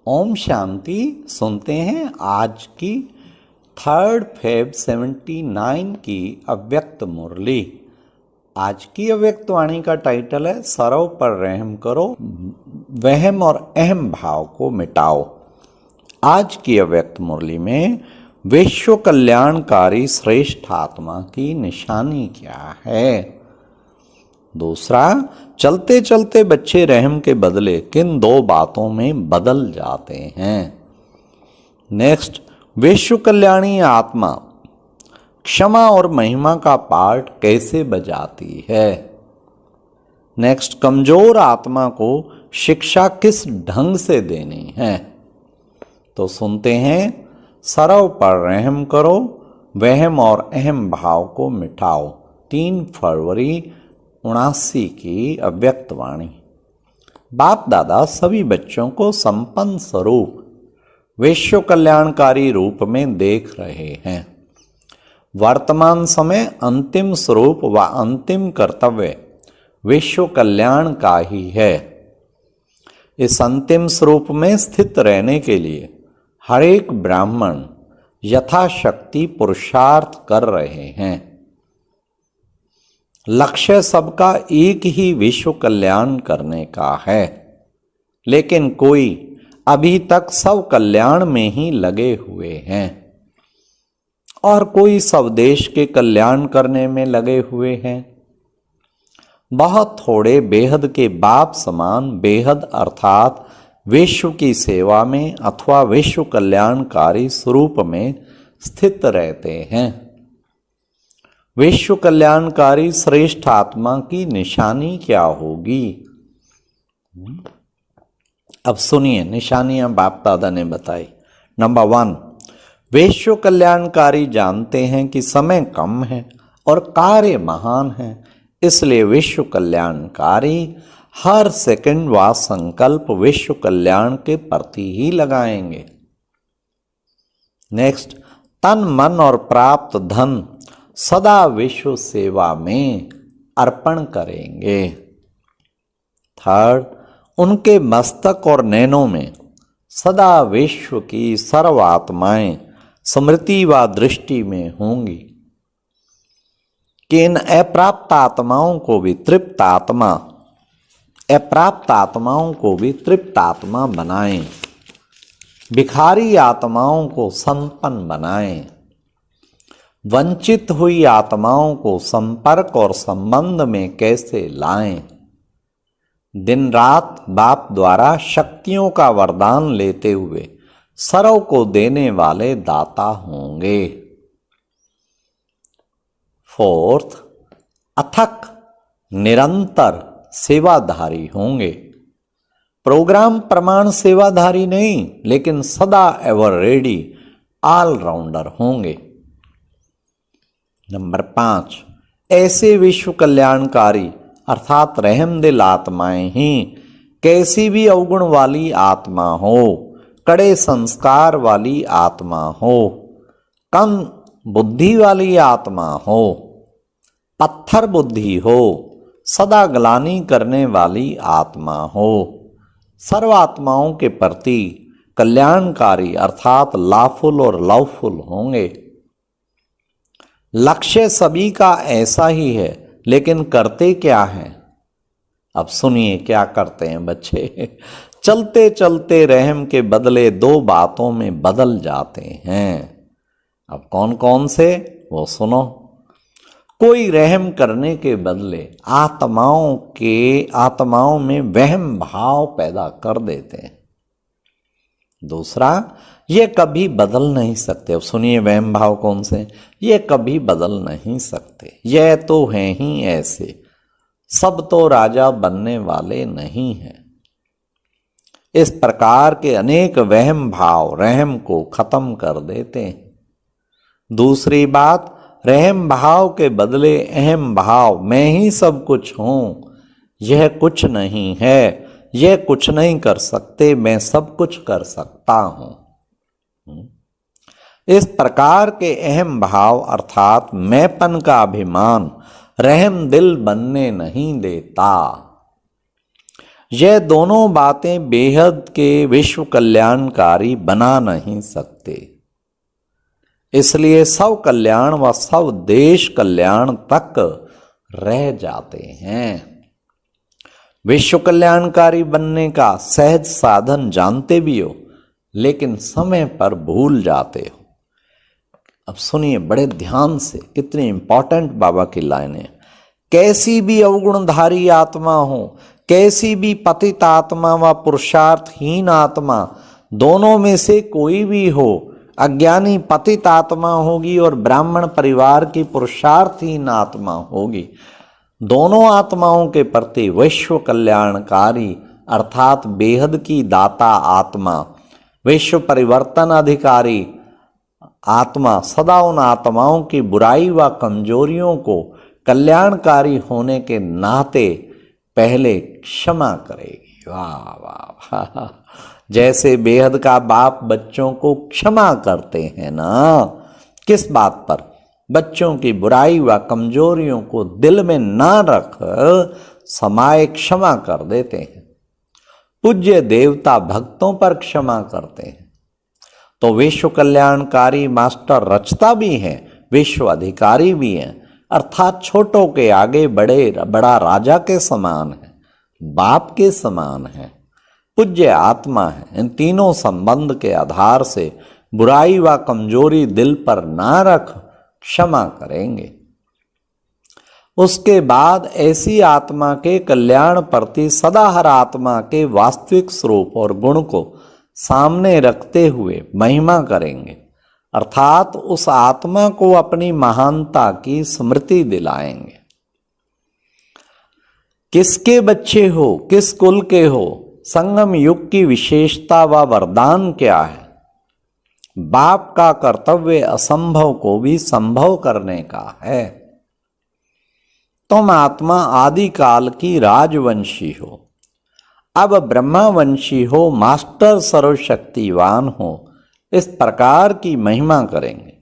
ओम शांति। सुनते हैं आज की 3 फेब 79 की अव्यक्त मुरली। आज की अव्यक्त वाणी का टाइटल है सर्व पर रहम करो, वहम और अहम भाव को मिटाओ। आज की अव्यक्त मुरली में विश्व कल्याणकारी श्रेष्ठ आत्मा की निशानी क्या है। दूसरा, चलते चलते बच्चे रहम के बदले किन 2 बातों में बदल जाते हैं। नेक्स्ट, विश्व कल्याणी आत्मा क्षमा और महिमा का पार्ट कैसे बजाती है। नेक्स्ट, कमजोर आत्मा को शिक्षा किस ढंग से देनी है। तो सुनते हैं, सर्व पर रहम करो, वहम और अहम भाव को मिटाओ। 3 फरवरी 1979 की अव्यक्त वाणी। बाप दादा सभी बच्चों को संपन्न स्वरूप विश्व कल्याणकारी रूप में देख रहे हैं। वर्तमान समय अंतिम स्वरूप व अंतिम कर्तव्य विश्व कल्याण का ही है। इस अंतिम स्वरूप में स्थित रहने के लिए हर एक ब्राह्मण यथाशक्ति पुरुषार्थ कर रहे हैं। लक्ष्य सबका एक ही विश्व कल्याण करने का है, लेकिन कोई अभी तक सब कल्याण में ही लगे हुए हैं और कोई सब देश के कल्याण करने में लगे हुए हैं। बहुत थोड़े बेहद के बाप समान बेहद अर्थात विश्व की सेवा में अथवा विश्व कल्याणकारी स्वरूप में स्थित रहते हैं। विश्व कल्याणकारी श्रेष्ठ आत्मा की निशानी क्या होगी। अब सुनिए, निशानियां बाप दादा ने बताई। नंबर 1, विश्व कल्याणकारी जानते हैं कि समय कम है और कार्य महान है, इसलिए विश्व कल्याणकारी हर सेकंड व संकल्प विश्व कल्याण के प्रति ही लगाएंगे। नेक्स्ट, तन मन और प्राप्त धन सदा विश्व सेवा में अर्पण करेंगे। थर्ड, उनके मस्तक और नैनों में सदा विश्व की सर्व आत्माएं स्मृति व दृष्टि में होंगी कि इन अप्राप्त आत्माओं को भी तृप्त आत्मा बनाएं, भिखारी आत्माओं को संपन्न बनाएं, वंचित हुई आत्माओं को संपर्क और संबंध में कैसे लाएं। दिन रात बाप द्वारा शक्तियों का वरदान लेते हुए सर्व को देने वाले दाता होंगे। फोर्थ, अथक निरंतर सेवाधारी होंगे। प्रोग्राम प्रमाण सेवाधारी नहीं, लेकिन सदा एवर रेडी ऑलराउंडर होंगे। नंबर 5, ऐसे विश्व कल्याणकारी अर्थात रहमदिल आत्माएं ही कैसी भी अवगुण वाली आत्मा हो, कड़े संस्कार वाली आत्मा हो, कम बुद्धि वाली आत्मा हो, पत्थर बुद्धि हो, सदा ग्लानि करने वाली आत्मा हो, सर्वात्माओं के प्रति कल्याणकारी अर्थात लाफुल और लवफुल होंगे। लक्ष्य सभी का ऐसा ही है, लेकिन करते क्या हैं। अब सुनिए क्या करते हैं बच्चे। चलते चलते रहम के बदले 2 बातों में बदल जाते हैं। अब कौन कौन से, वो सुनो। कोई रहम करने के बदले आत्माओं में वहम भाव पैदा कर देते हैं। दूसरा, ये कभी बदल नहीं सकते। अब सुनिए वहम भाव कौन से, ये कभी बदल नहीं सकते। ये तो हैं ही ऐसे, सब तो राजा बनने वाले नहीं हैं। इस प्रकार के अनेक वहम भाव रहम को खत्म कर देते हैं। दूसरी बात, रहम भाव के बदले अहम भाव, मैं ही सब कुछ हूं, यह कुछ नहीं है, यह कुछ नहीं कर सकते, मैं सब कुछ कर सकता हूं। इस प्रकार के अहम भाव अर्थात मैंपन का अभिमान रहम दिल बनने नहीं देता। यह दोनों बातें बेहद के विश्व कल्याणकारी बना नहीं सकते। इसलिए सब कल्याण व सब देश कल्याण तक रह जाते हैं। विश्व कल्याणकारी बनने का सहज साधन जानते भी हो, लेकिन समय पर भूल जाते हो। अब सुनिए बड़े ध्यान से, कितनी इंपॉर्टेंट बाबा की लाइनें। कैसी भी अवगुणधारी आत्मा हो, कैसी भी पतित आत्मा व पुरुषार्थहीन आत्मा, दोनों में से कोई भी हो, अज्ञानी पतित आत्मा होगी और ब्राह्मण परिवार की पुरुषार्थहीन आत्मा होगी, दोनों आत्माओं के प्रति विश्व कल्याणकारी अर्थात बेहद की दाता आत्मा, विश्व परिवर्तन अधिकारी आत्मा सदा उन आत्माओं की बुराई व कमजोरियों को कल्याणकारी होने के नाते पहले क्षमा करेगी। वाह वाह वाह। जैसे बेहद का बाप बच्चों को क्षमा करते हैं ना, किस बात पर? बच्चों की बुराई व कमजोरियों को दिल में ना रख समाये क्षमा कर देते हैं। पूज्य देवता भक्तों पर क्षमा करते हैं। तो विश्व कल्याणकारी मास्टर रचता भी हैं, विश्व अधिकारी भी हैं, अर्थात छोटों के आगे बड़ा राजा के समान है, बाप के समान है, पूज्य आत्मा है। इन तीनों संबंध के आधार से बुराई व कमजोरी दिल पर ना रख क्षमा करेंगे। उसके बाद ऐसी आत्मा के कल्याण प्रति सदा हर आत्मा के वास्तविक स्वरूप और गुण को सामने रखते हुए महिमा करेंगे, अर्थात उस आत्मा को अपनी महानता की स्मृति दिलाएंगे। किसके बच्चे हो, किस कुल के हो, संगम युग की विशेषता व वरदान क्या है? बाप का कर्तव्य असंभव को भी संभव करने का है। तुम आत्मा आदि काल की राजवंशी हो, अब ब्रह्मावंशी हो, मास्टर सर्वशक्तिवान हो, इस प्रकार की महिमा करेंगे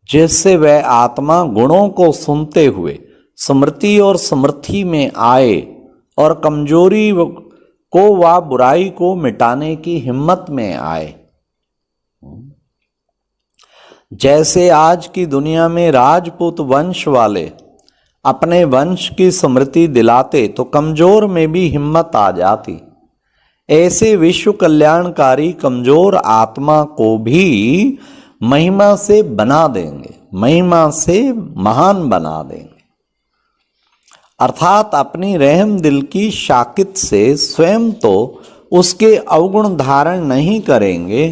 जिससे वह आत्मा गुणों को सुनते हुए स्मृति और समृद्धि में आए और कमजोरी को व बुराई को मिटाने की हिम्मत में आए। जैसे आज की दुनिया में राजपूत वंश वाले अपने वंश की स्मृति दिलाते तो कमजोर में भी हिम्मत आ जाती, ऐसे विश्व कल्याणकारी कमजोर आत्मा को भी महिमा से बना देंगे, महिमा से महान बना देंगे। अर्थात अपनी रहम दिल की शाकित से स्वयं तो उसके अवगुण धारण नहीं करेंगे,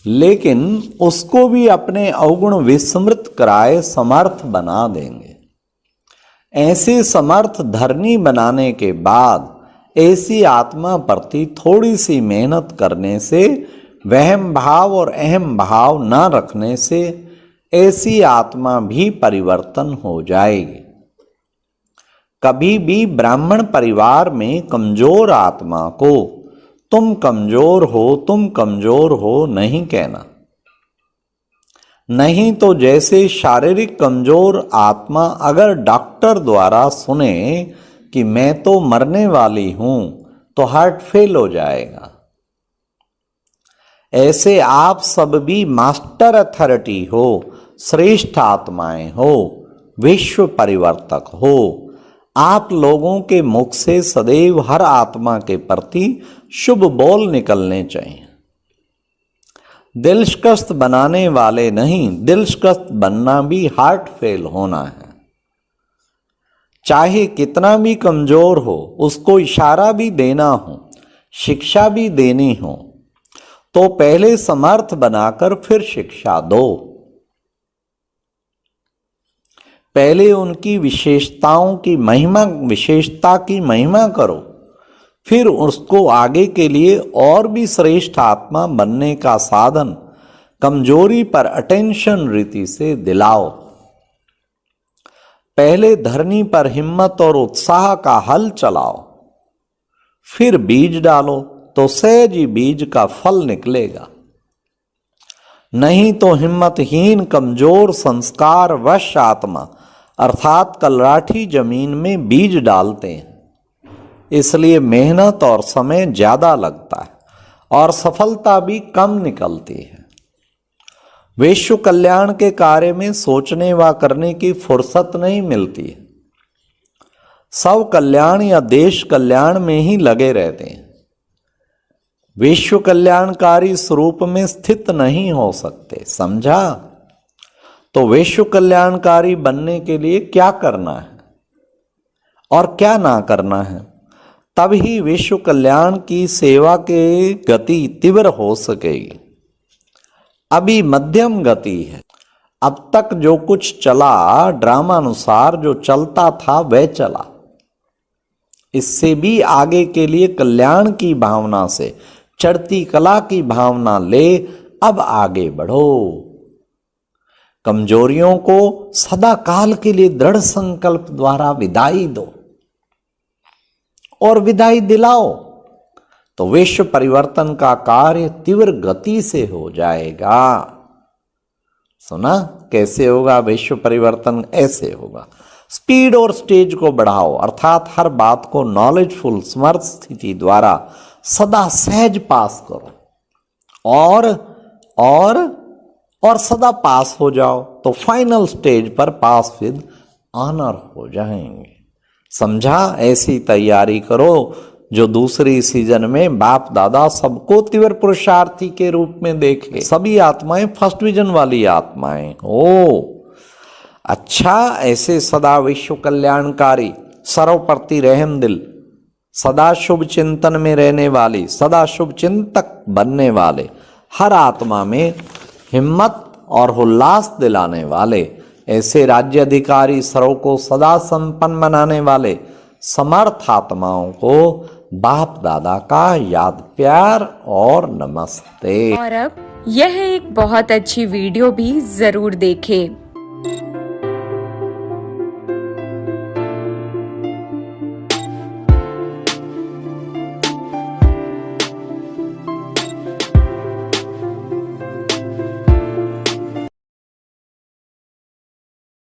लेकिन उसको भी अपने अवगुण विस्मृत कराए समर्थ बना देंगे। ऐसे समर्थ धरनी बनाने के बाद ऐसी आत्मा प्रति थोड़ी सी मेहनत करने से, वहम भाव और अहम भाव न रखने से ऐसी आत्मा भी परिवर्तन हो जाएगी। कभी भी ब्राह्मण परिवार में कमजोर आत्मा को तुम कमजोर हो, तुम कमजोर हो नहीं कहना। नहीं तो जैसे शारीरिक कमजोर आत्मा अगर डॉक्टर द्वारा सुने कि मैं तो मरने वाली हूं तो हार्ट फेल हो जाएगा, ऐसे आप सब भी मास्टर अथॉरिटी हो, श्रेष्ठ आत्माएं हो, विश्व परिवर्तक हो। आप लोगों के मुख से सदैव हर आत्मा के प्रति शुभ बोल निकलने चाहिए। दिलशकस्त बनाने वाले नहीं, दिलशकस्त बनना भी हार्ट फेल होना है। चाहे कितना भी कमजोर हो, उसको इशारा भी देना हो, शिक्षा भी देनी हो, तो पहले समर्थ बनाकर फिर शिक्षा दो। पहले उनकी विशेषताओं की महिमा, विशेषता की महिमा करो, फिर उसको आगे के लिए और भी श्रेष्ठ आत्मा बनने का साधन कमजोरी पर अटेंशन रीति से दिलाओ। पहले धरनी पर हिम्मत और उत्साह का हल चलाओ, फिर बीज डालो तो सहज ही बीज का फल निकलेगा। नहीं तो हिम्मतहीन कमजोर संस्कार वश आत्मा अर्थात कलराठी जमीन में बीज डालते हैं, इसलिए मेहनत और समय ज्यादा लगता है और सफलता भी कम निकलती है। विश्व कल्याण के कार्य में सोचने व करने की फुर्सत नहीं मिलती है। सब कल्याण या देश कल्याण में ही लगे रहते हैं। विश्व कल्याणकारी स्वरूप में स्थित नहीं हो सकते, समझा? तो विश्व कल्याणकारी बनने के लिए क्या करना है और क्या ना करना है, तभी विश्व कल्याण की सेवा की गति तीव्र हो सकेगी। अभी मध्यम गति है। अब तक जो कुछ चला, ड्रामानुसार जो चलता था वह चला। इससे भी आगे के लिए कल्याण की भावना से, चढ़ती कला की भावना ले अब आगे बढ़ो। कमजोरियों को सदा काल के लिए दृढ़ संकल्प द्वारा विदाई दो और विदाई दिलाओ, तो विश्व परिवर्तन का कार्य तीव्र गति से हो जाएगा। सुना कैसे होगा विश्व परिवर्तन? ऐसे होगा। स्पीड और स्टेज को बढ़ाओ, अर्थात हर बात को नॉलेजफुल स्मृत स्थिति द्वारा सदा सहज पास करो और सदा पास हो जाओ, तो फाइनल स्टेज पर पास विद ऑनर हो जाएंगे। समझा? ऐसी तैयारी करो जो दूसरी सीजन में बाप दादा सबको तीव्र पुरुषार्थी के रूप में देखे। सभी आत्माएं फर्स्ट डिवीजन वाली आत्माएं हो। अच्छा, ऐसे सदा विश्व कल्याणकारी, सर्वप्रति रहम दिल, सदा शुभ चिंतन में रहने वाली, सदा शुभ चिंतक बनने वाले, हर आत्मा में हिम्मत और उल्लास दिलाने वाले, ऐसे राज्य अधिकारी सर्व को सदा संपन्न बनाने वाले समर्थ आत्माओं को बाप दादा का याद प्यार और नमस्ते। और अब यह एक बहुत अच्छी वीडियो भी जरूर देखें।